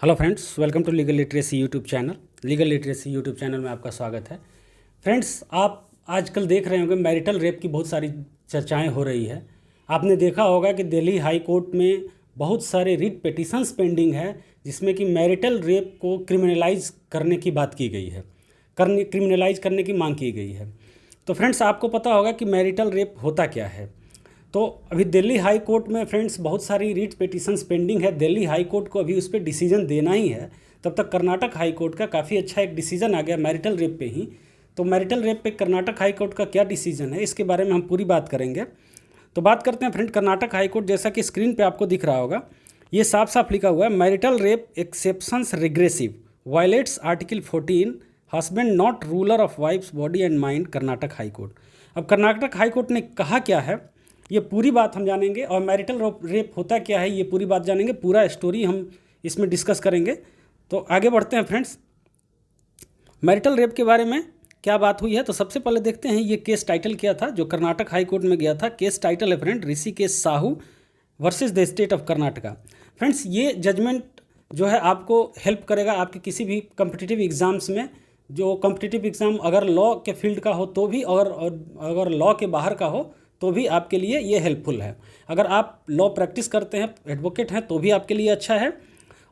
Hello friends, welcome to legal literacy YouTube channel. Legal literacy YouTube channel में आपका स्वागत है। फ्रेंड्स, आप आजकल देख रहे होंगे मैरिटल रेप की बहुत सारी चर्चाएं हो रही है। आपने देखा होगा कि दिल्ली हाई कोर्ट में बहुत सारे रिट पिटीशंस पेंडिंग है जिसमें कि मैरिटल रेप को क्रिमिनलाइज करने की बात की गई है, क्रिमिनलाइज करने की मांग की गई है। तो फ्रेंड्स, आपको पता होगा कि मैरिटल रेप होता क्या है। तो अभी दिल्ली हाई कोर्ट में फ्रेंड्स बहुत सारी रीट पिटीशंस पेंडिंग है। दिल्ली हाई कोर्ट को अभी उस पर डिसीजन देना ही है। तब तक कर्नाटक हाई कोर्ट का काफ़ी अच्छा एक डिसीजन आ गया मैरिटल रेप पे ही। तो मैरिटल रेप पे कर्नाटक हाई कोर्ट का क्या डिसीजन है, इसके बारे में हम पूरी बात करेंगे। तो बात करते हैं फ्रेंड, कर्नाटक हाई कोर्ट जैसा कि स्क्रीन पे आपको दिख रहा होगा, ये साफ साफ लिखा हुआ है, marital rape exceptions regressive violates article 14 husband not ruler of wife's body and mind, Karnataka high court. अब कर्नाटक हाई कोर्ट ने कहा क्या है, ये पूरी बात हम जानेंगे। और मैरिटल रेप होता क्या है, ये पूरी बात जानेंगे। पूरा स्टोरी हम इसमें डिस्कस करेंगे। तो आगे बढ़ते हैं फ्रेंड्स, मैरिटल रेप के बारे में क्या बात हुई है। तो सबसे पहले देखते हैं ये केस टाइटल क्या था जो कर्नाटक हाई कोर्ट में गया था। केस टाइटल है friend, Rishikesh Sahu versus the state of Karnataka. Friends, ये जजमेंट जो है आपको हेल्प करेगा आपके किसी भी कम्पिटिटिव एग्जाम्स में। जो कम्पिटिटिव एग्ज़ाम अगर लॉ के फील्ड का हो तो भी, और अगर लॉ के बाहर का हो तो भी आपके लिए ये हेल्पफुल है। अगर आप लॉ प्रैक्टिस करते हैं, एडवोकेट हैं, तो भी आपके लिए अच्छा है।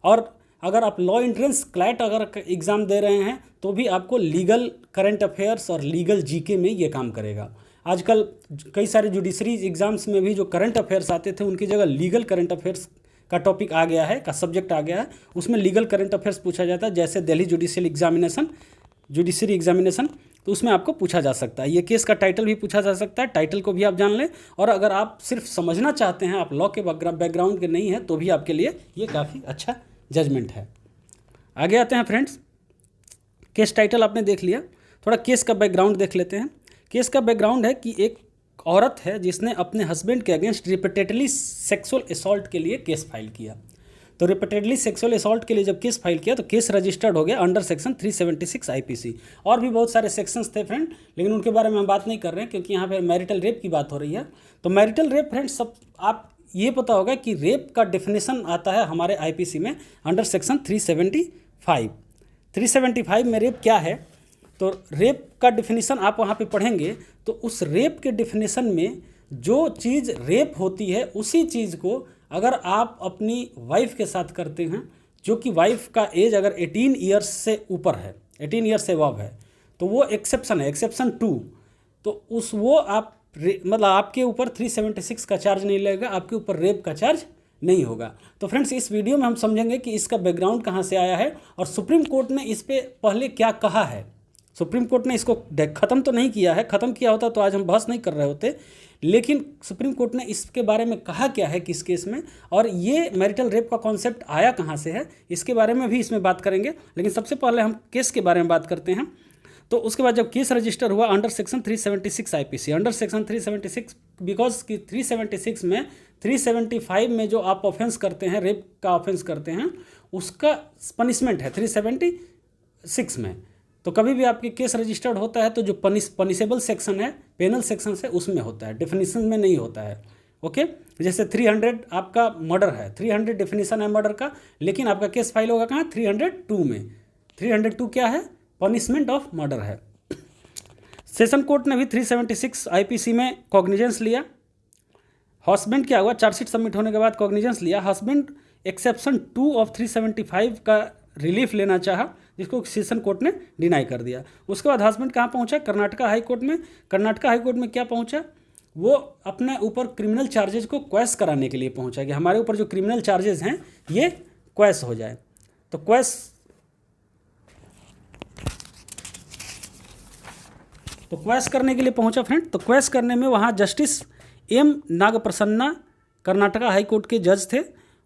और अगर आप लॉ एंट्रेंस क्लैट अगर एग्ज़ाम दे रहे हैं तो भी आपको लीगल करंट अफेयर्स और लीगल जीके में ये काम करेगा। आजकल कई सारे जुडिशरी एग्ज़ाम्स में भी जो करंट अफेयर्स आते थे उनकी जगह लीगल करंट अफेयर्स का टॉपिक आ गया है, का सब्जेक्ट आ गया है। उसमें लीगल करंट अफेयर्स पूछा जाता है, जैसे दिल्ली जुडिशरी एग्जामिनेशन, तो उसमें आपको पूछा जा सकता है। ये केस का टाइटल भी पूछा जा सकता है, टाइटल को भी आप जान लें। और अगर आप सिर्फ समझना चाहते हैं, आप लॉ के बैकग्राउंड के नहीं हैं, तो भी आपके लिए ये काफ़ी अच्छा जजमेंट है। आगे आते हैं फ्रेंड्स, केस टाइटल आपने देख लिया, थोड़ा केस का बैकग्राउंड देख लेते हैं। केस का बैकग्राउंड है कि एक औरत है जिसने अपने हस्बैंड के अगेंस्ट रिपीटेडली सेक्सुअल असॉल्ट के लिए केस फाइल किया। तो रिपीटेडली सेक्सुअल असॉल्ट के लिए जब केस फाइल किया तो केस रजिस्टर्ड हो गया अंडर सेक्शन 376 आईपीसी। और भी बहुत सारे सेक्शंस थे फ्रेंड, लेकिन उनके बारे में हम बात नहीं कर रहे हैं क्योंकि यहाँ पे मैरिटल रेप की बात हो रही है। तो मैरिटल रेप फ्रेंड्स, सब आप ये पता होगा कि रेप का डेफिनेशन आता है हमारे आईपीसी में अंडर सेक्शन 375 में रेप क्या है। तो रेप का डेफिनेशन आप वहाँ पे पढ़ेंगे तो उस रेप के डेफिनेशन में जो चीज़ रेप होती है उसी चीज़ को अगर आप अपनी वाइफ के साथ करते हैं, जो कि वाइफ का एज अगर 18 ईयर्स से ऊपर है, 18 ईयर्स से अबव है, तो वो एक्सेप्शन है, एक्सेप्शन 2। तो उस वो आप मतलब आपके ऊपर 376 का चार्ज नहीं लगेगा, आपके ऊपर रेप का चार्ज नहीं होगा। तो फ्रेंड्स, इस वीडियो में हम समझेंगे कि इसका बैकग्राउंड कहाँ से आया है और सुप्रीम कोर्ट ने इस पर पहले क्या कहा है। सुप्रीम कोर्ट ने इसको ख़त्म तो नहीं किया है, ख़त्म किया होता तो आज हम बहस नहीं कर रहे होते, लेकिन सुप्रीम कोर्ट ने इसके बारे में कहा क्या है किस केस में, और ये मैरिटल रेप का कॉन्सेप्ट आया कहाँ से है, इसके बारे में भी इसमें बात करेंगे। लेकिन सबसे पहले हम केस के बारे में बात करते हैं। तो उसके बाद जब केस रजिस्टर हुआ under section 376 IPC, under section 376 because कि 376 में 375 में जो आप ऑफेंस करते हैं, रेप का ऑफेंस करते हैं, उसका पनिशमेंट है 376 में। तो कभी भी आपके केस रजिस्टर्ड होता है तो जो पनिशेबल सेक्शन है, पेनल सेक्शन है, उसमें होता है, डेफिनेशन में नहीं होता है। ओके, जैसे 300 आपका मर्डर है, 300 डेफिनेशन है मर्डर का, लेकिन आपका केस फाइल होगा कहाँ, 302 में। 302 क्या है, पनिशमेंट ऑफ मर्डर है। सेशन कोर्ट ने भी 376 आईपीसी में कॉग्निजेंस लिया। हस्बैंड क्या हुआ, चार्जशीट सबमिट होने के बाद कॉग्निजेंस लिया। हस्बैंड एक्सेप्शन 2 ऑफ 375 का रिलीफ लेना चाहा, जिसको सेशन कोर्ट ने डिनाई कर दिया। उसके बाद हस्बैंड कहाँ पहुँचा, कर्नाटका हाई कोर्ट में। कर्नाटका हाई कोर्ट में क्या पहुँचा, वो अपने ऊपर क्रिमिनल चार्जेज को क्वैश कराने के लिए पहुँचा कि हमारे ऊपर जो क्रिमिनल चार्जेज हैं ये क्वैश हो जाए। तो क्वैश करने के लिए पहुँचा फ्रेंड। तो क्वैश करने में वहाँ justice M Nagaprasanna Karnataka high court के जज थे,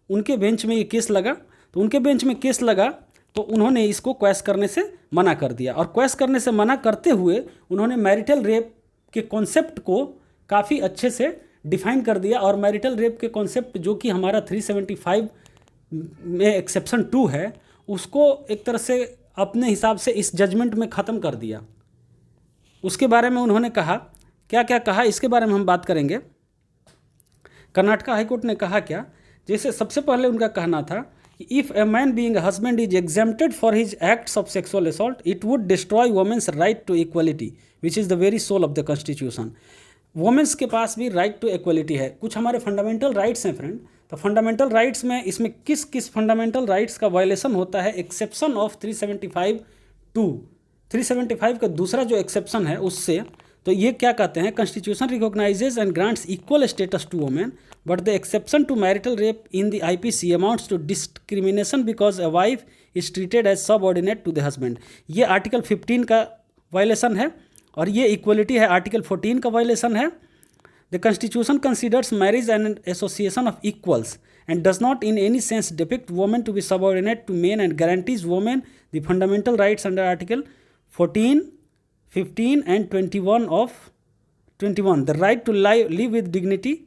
उनके बेंच में ये केस लगा। तो उनके बेंच में केस लगा तो उन्होंने इसको क्वैश करने से मना कर दिया, और क्वैश करने से मना करते हुए उन्होंने मैरिटल रेप के कॉन्सेप्ट को काफ़ी अच्छे से डिफाइन कर दिया। और मैरिटल रेप के कॉन्सेप्ट जो कि हमारा 375 में एक्सेप्शन 2 है, उसको एक तरह से अपने हिसाब से इस जजमेंट में ख़त्म कर दिया। उसके बारे में उन्होंने कहा, क्या क्या कहा इसके बारे में हम बात करेंगे। कर्नाटका हाईकोर्ट ने कहा क्या, जैसे सबसे पहले उनका कहना था if a man being a husband is exempted for his acts of sexual assault it would destroy women's right to equality which is the very soul of the constitution. Women's के पास भी राइट टू इक्वलिटी है। कुछ हमारे fundamental rights हैं friend, तो fundamental rights में इसमें किस किस फंडामेंटल राइट्स का वायलेशन होता है, एक्सेप्शन ऑफ 375 टू 375 का दूसरा जो एक्सेप्शन है उससे, तो ये क्या कहते हैं, constitution recognises and grants equal status to women but the exception to marital rape in the IPC amounts to discrimination because a wife is treated as subordinate to the husband. ये article 15 का violation है और ये equality है article 14 का violation है। The constitution considers marriage and association of equals and does not in any sense depict women to be subordinate to men and guarantees women the fundamental rights under Article 14, 15 and 21 of 21, the right to live with dignity,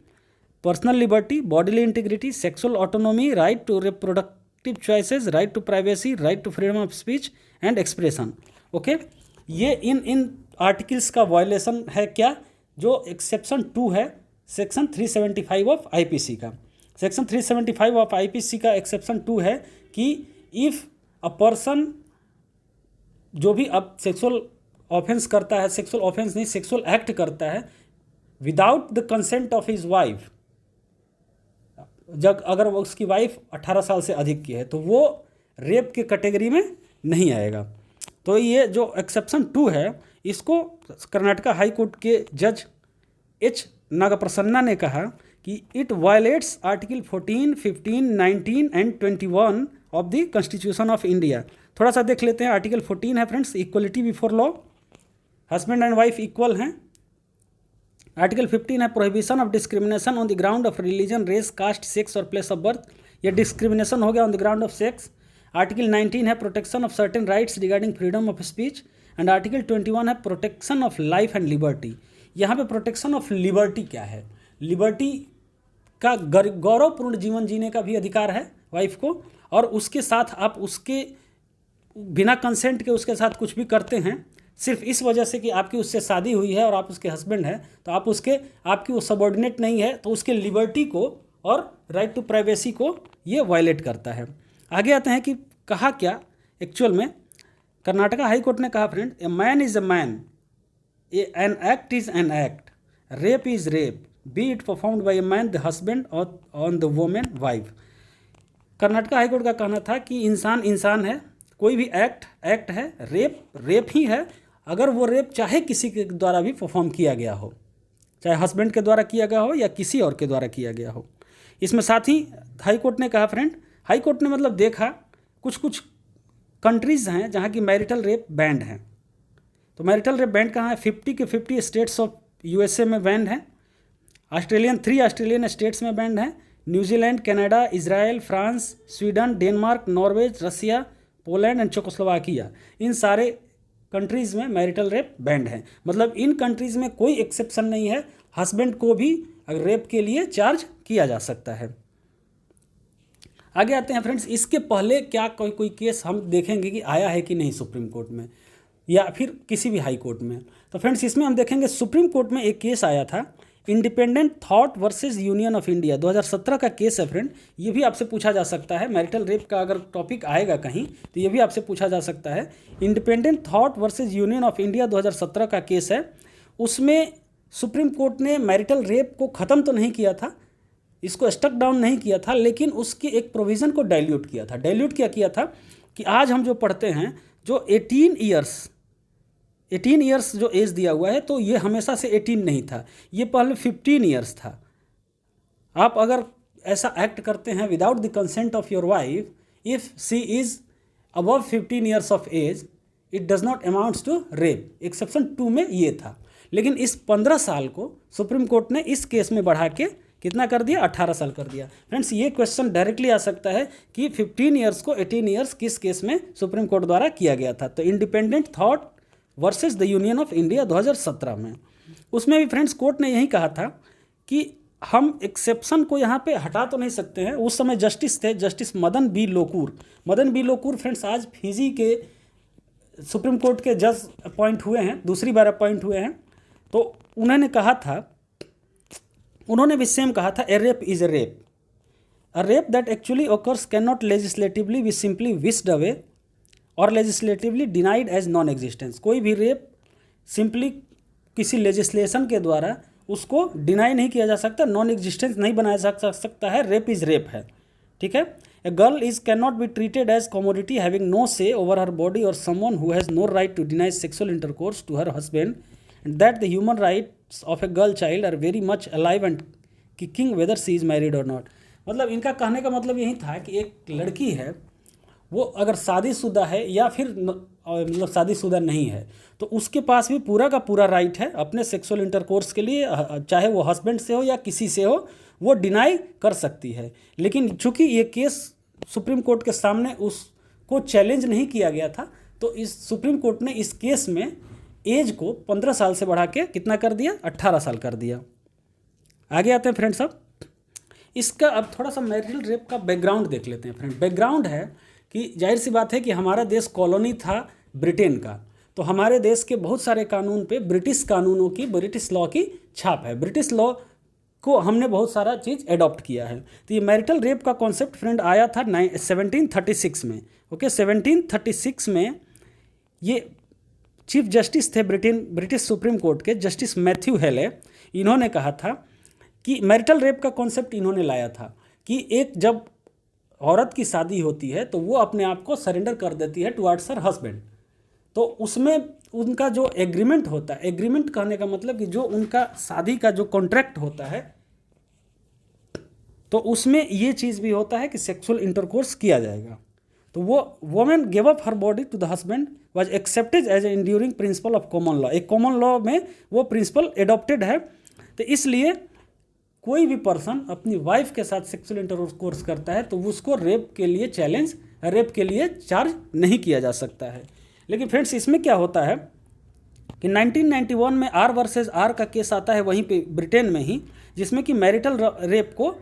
personal liberty, bodily integrity, sexual autonomy, right to reproductive choices, right to privacy, right to freedom of speech and expression। Okay, ये इन articles का violation है क्या, जो exception 2 है section 375 of IPC का। Section 375 of IPC का exception 2 है कि इफ़ अ पर्सन जो भी अब सेक्सुअल ऑफेंस करता है, सेक्सुअल ऑफेंस नहीं सेक्सुअल एक्ट करता है without the consent of his wife, जब अगर वो उसकी वाइफ 18 साल से अधिक की है तो वो रेप के कैटेगरी में नहीं आएगा। तो ये जो एक्सेप्शन 2 है इसको कर्नाटका हाई कोर्ट के जज एच नागप्रसन्ना ने कहा कि it violates article 14, 15, 19 and 21 of the constitution of India. थोड़ा सा देख लेते हैं। आर्टिकल 14 है friends, equality before law, husband and wife equal हैं। आर्टिकल 15 है prohibition of discrimination on the ground of religion, race, caste, sex और प्लेस ऑफ बर्थ। यह डिस्क्रिमिनेशन हो गया on the ground of sex. Article 19 है protection of certain rights regarding freedom of speech and article 21 है protection of life and liberty. यहाँ पे protection of liberty क्या है, लिबर्टी का गौरवपूर्ण जीवन जीने का भी अधिकार है वाइफ को, और उसके साथ आप उसके बिना कंसेंट के उसके साथ कुछ भी करते हैं सिर्फ इस वजह से कि आपकी उससे शादी हुई है और आप उसके हस्बैंड हैं, तो आप आपकी वो सबऑर्डिनेट नहीं है, तो उसके लिबर्टी को और राइट टू प्राइवेसी को ये वायलेट करता है। आगे आते हैं कि कहा क्या एक्चुअल में। कर्नाटका हाई कोर्ट ने कहा friend, a man is a man, an act is an act, rape is rape, be it performed by a man the husband और on the women wife. Karnataka high court का कहना था कि इंसान इंसान है, कोई भी एक्ट है, रेप ही है, अगर वो रेप चाहे किसी के द्वारा भी परफॉर्म किया गया हो, चाहे हस्बैंड के द्वारा किया गया हो या किसी और के द्वारा किया गया हो। इसमें साथ ही हाई कोर्ट ने कहा फ्रेंड, हाई कोर्ट ने मतलब देखा कुछ कंट्रीज़ हैं जहाँ की मैरिटल रेप बैंड है। तो मैरिटल रेप बैंड कहाँ है, 50 के 50 स्टेट्स ऑफ यूएसए में बैंड है, 3 ऑस्ट्रेलियन स्टेट्स में बैंड है, New Zealand, Canada, Israel, France, Sweden, Denmark, Norway, Russia, Poland and Czechoslovakia, इन सारे कंट्रीज़ में मैरिटल रेप बैंड है। मतलब इन कंट्रीज़ में कोई एक्सेप्शन नहीं है, हस्बैंड को भी अगर रेप के लिए चार्ज किया जा सकता है। आगे आते हैं फ्रेंड्स, इसके पहले क्या कोई केस हम देखेंगे कि आया है कि नहीं सुप्रीम कोर्ट में या फिर किसी भी हाई कोर्ट में। तो फ्रेंड्स इसमें हम देखेंगे सुप्रीम कोर्ट में एक केस आया था, independent thought versus union of India, 2017 का केस है फ्रेंड। ये भी आपसे पूछा जा सकता है, मैरिटल रेप का अगर टॉपिक आएगा कहीं तो ये भी आपसे पूछा जा सकता है। Independent thought versus union of India 2017 का केस है। उसमें सुप्रीम कोर्ट ने मैरिटल रेप को ख़त्म तो नहीं किया था, इसको स्टक डाउन नहीं किया था, लेकिन उसकी एक प्रोविज़न को डाइल्यूट किया था। डाइल्यूट क्या किया था कि आज हम जो पढ़ते हैं जो 18 ईयर्स जो एज दिया हुआ है, तो ये हमेशा से 18 नहीं था, ये पहले 15 ईयर्स था। आप अगर ऐसा एक्ट करते हैं without the consent of your wife, if she is above 15 years of age, it does not amounts to rape. Exception 2 में ये था, लेकिन इस 15 साल को सुप्रीम कोर्ट ने इस केस में बढ़ा के कितना कर दिया, 18 साल कर दिया। फ्रेंड्स ये क्वेश्चन डायरेक्टली आ सकता है कि 15 ईयर्स को 18 ईयर्स किस केस में सुप्रीम कोर्ट द्वारा किया गया था। तो independent thought versus the union of India 2017 में, उसमें भी फ्रेंड्स कोर्ट ने यही कहा था कि हम एक्सेप्शन को यहाँ पे हटा तो नहीं सकते हैं। उस समय जस्टिस थे, justice Madan B Lokur friends आज फिजी के सुप्रीम कोर्ट के जज अपॉइंट हुए हैं, दूसरी बार अपॉइंट हुए हैं। तो उन्होंने भी सेम कहा था, a rape is a rape, A rape that actually occurs cannot legislatively be simply whisked away और legislatively denied as non-existence। कोई भी रेप सिंपली किसी लेजिस्लेशन के द्वारा उसको डिनाई नहीं किया जा सकता, नॉन एग्जिस्टेंस नहीं बनाया जा सकता है। रेप इज़ रेप है, ठीक है। A girl is can not be treated as commodity having no say over her body और someone who has no right to deny sexual intercourse to her husband and that the human rights of a girl child are very much alive and kicking whether she is married और not. मतलब इनका कहने का मतलब यही था कि एक लड़की है, वो अगर शादीशुदा है या फिर मतलब शादीशुदा नहीं है, तो उसके पास भी पूरा का पूरा राइट है अपने सेक्सुअल इंटरकोर्स के लिए, चाहे वो हस्बैंड से हो या किसी से हो, वो डिनाई कर सकती है। लेकिन चूंकि ये केस सुप्रीम कोर्ट के सामने उसको चैलेंज नहीं किया गया था, तो इस सुप्रीम कोर्ट ने इस केस में एज को 15 साल से बढ़ा के कितना कर दिया, 18 साल कर दिया। आगे आते हैं फ्रेंड साहब, इसका अब थोड़ा सा मैरिटल रेप का बैकग्राउंड देख लेते हैं फ्रेंड। बैकग्राउंड है कि जाहिर सी बात है कि हमारा देश कॉलोनी था ब्रिटेन का, तो हमारे देश के बहुत सारे कानून पे ब्रिटिश कानूनों की, ब्रिटिश लॉ की छाप है। ब्रिटिश लॉ को हमने बहुत सारा चीज़ एडॉप्ट किया है। तो ये मैरिटल रेप का कॉन्सेप्ट फ्रेंड आया था 1736 में। ओके, 1736 में ये चीफ जस्टिस थे ब्रिटिश सुप्रीम कोर्ट के, जस्टिस मैथ्यू हेले। इन्होंने कहा था कि मैरिटल रेप का कॉन्सेप्ट इन्होंने लाया था कि एक जब औरत की शादी होती है तो वो अपने आप को सरेंडर कर देती है टुवर्ड्स हर हस्बैंड, तो उसमें उनका जो एग्रीमेंट होता है, एग्रीमेंट कहने का मतलब कि जो उनका शादी का जो कॉन्ट्रैक्ट होता है, तो उसमें ये चीज़ भी होता है कि सेक्सुअल इंटरकोर्स किया जाएगा। तो वो women give up her body to the husband was accepted as a enduring principle of common law. एक कॉमन लॉ में वो प्रिंसिपल एडॉप्टेड है। तो इसलिए कोई भी पर्सन अपनी वाइफ के साथ सेक्सुअल इंटरकोर्स करता है तो उसको रेप के लिए चार्ज नहीं किया जा सकता है। लेकिन फ्रेंड्स इसमें क्या होता है कि 1991 में आर वर्सेस आर का केस आता है वहीं पे ब्रिटेन में ही, जिसमें कि मैरिटल रेप को,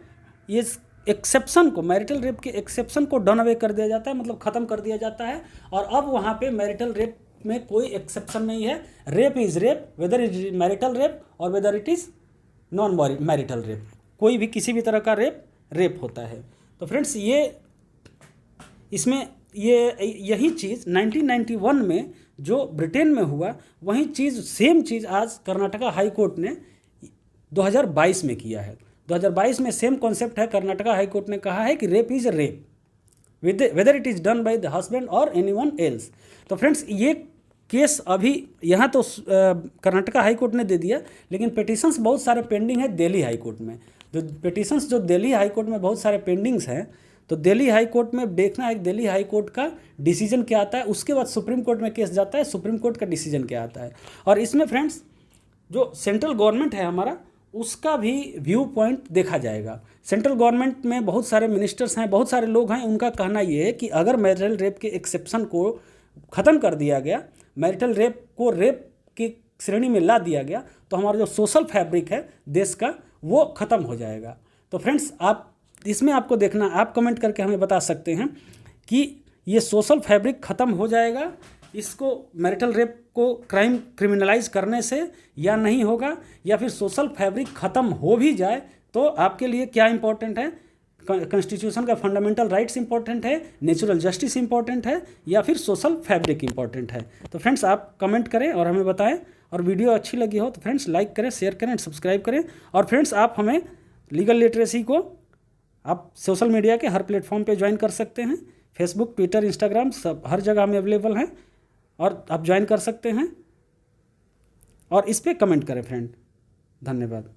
ये एक्सेप्शन को, मैरिटल रेप के एक्सेप्शन को डन अवे कर दिया जाता है, मतलब ख़त्म कर दिया जाता है। और अब वहाँ पे मैरिटल रेप में कोई एक्सेप्शन नहीं है। Rape is rape, whether is marital rape और whether it is non marital rape, कोई भी किसी भी तरह का रेप होता है। तो फ्रेंड्स ये इसमें यही चीज़ 1991 में जो ब्रिटेन में हुआ, वही चीज़, सेम चीज़ आज कर्नाटका हाई कोर्ट ने 2022 में किया है। 2022 में सेम कॉन्सेप्ट है। कर्नाटका हाई कोर्ट ने कहा है कि rape is rape weather it is done by the husband और एनीवन एल्स। तो फ्रेंड्स ये केस अभी यहाँ तो कर्नाटका हाई कोर्ट ने दे दिया, लेकिन पिटिशंस बहुत सारे पेंडिंग है दिल्ली हाई कोर्ट में। जो पिटिशंस जो दिल्ली हाई कोर्ट में बहुत सारे पेंडिंग्स हैं, तो दिल्ली हाई कोर्ट में देखना है दिल्ली हाई कोर्ट का डिसीजन क्या आता है। उसके बाद सुप्रीम कोर्ट में केस जाता है, सुप्रीम कोर्ट का डिसीजन क्या आता है। और इसमें फ्रेंड्स जो सेंट्रल गवर्नमेंट है हमारा, उसका भी व्यू पॉइंट देखा जाएगा। सेंट्रल गवर्नमेंट में बहुत सारे मिनिस्टर्स हैं, बहुत सारे लोग हैं, उनका कहना ये है कि अगर मैरिटल रेप के एक्सेप्शन को ख़त्म कर दिया गया, मैरिटल रेप को रेप की श्रेणी में ला दिया गया, तो हमारा जो सोशल फैब्रिक है देश का वो ख़त्म हो जाएगा। तो फ्रेंड्स आप इसमें आपको देखना, आप कमेंट करके हमें बता सकते हैं कि ये सोशल फैब्रिक ख़त्म हो जाएगा इसको मैरिटल रेप को क्रिमिनलाइज करने से या नहीं होगा, या फिर सोशल फैब्रिक ख़त्म हो भी जाए तो आपके लिए क्या इंपॉर्टेंट है, कॉन्स्टिट्यूशन का फंडामेंटल राइट्स इंपॉर्टेंट है, नेचुरल जस्टिस इंपॉर्टेंट है, या फिर सोशल फैब्रिक इंपॉर्टेंट है। तो फ्रेंड्स आप कमेंट करें और हमें बताएं, और वीडियो अच्छी लगी हो तो फ्रेंड्स लाइक करें, शेयर करें एंड सब्सक्राइब करें। और फ्रेंड्स आप हमें लीगल लिटरेसी को आप सोशल मीडिया के हर प्लेटफॉर्म पे ज्वाइन कर सकते हैं, फेसबुक, ट्विटर, इंस्टाग्राम, सब हर जगह हमें अवेलेबल हैं और आप ज्वाइन कर सकते हैं। और इस पर कमेंट करें फ्रेंड। धन्यवाद।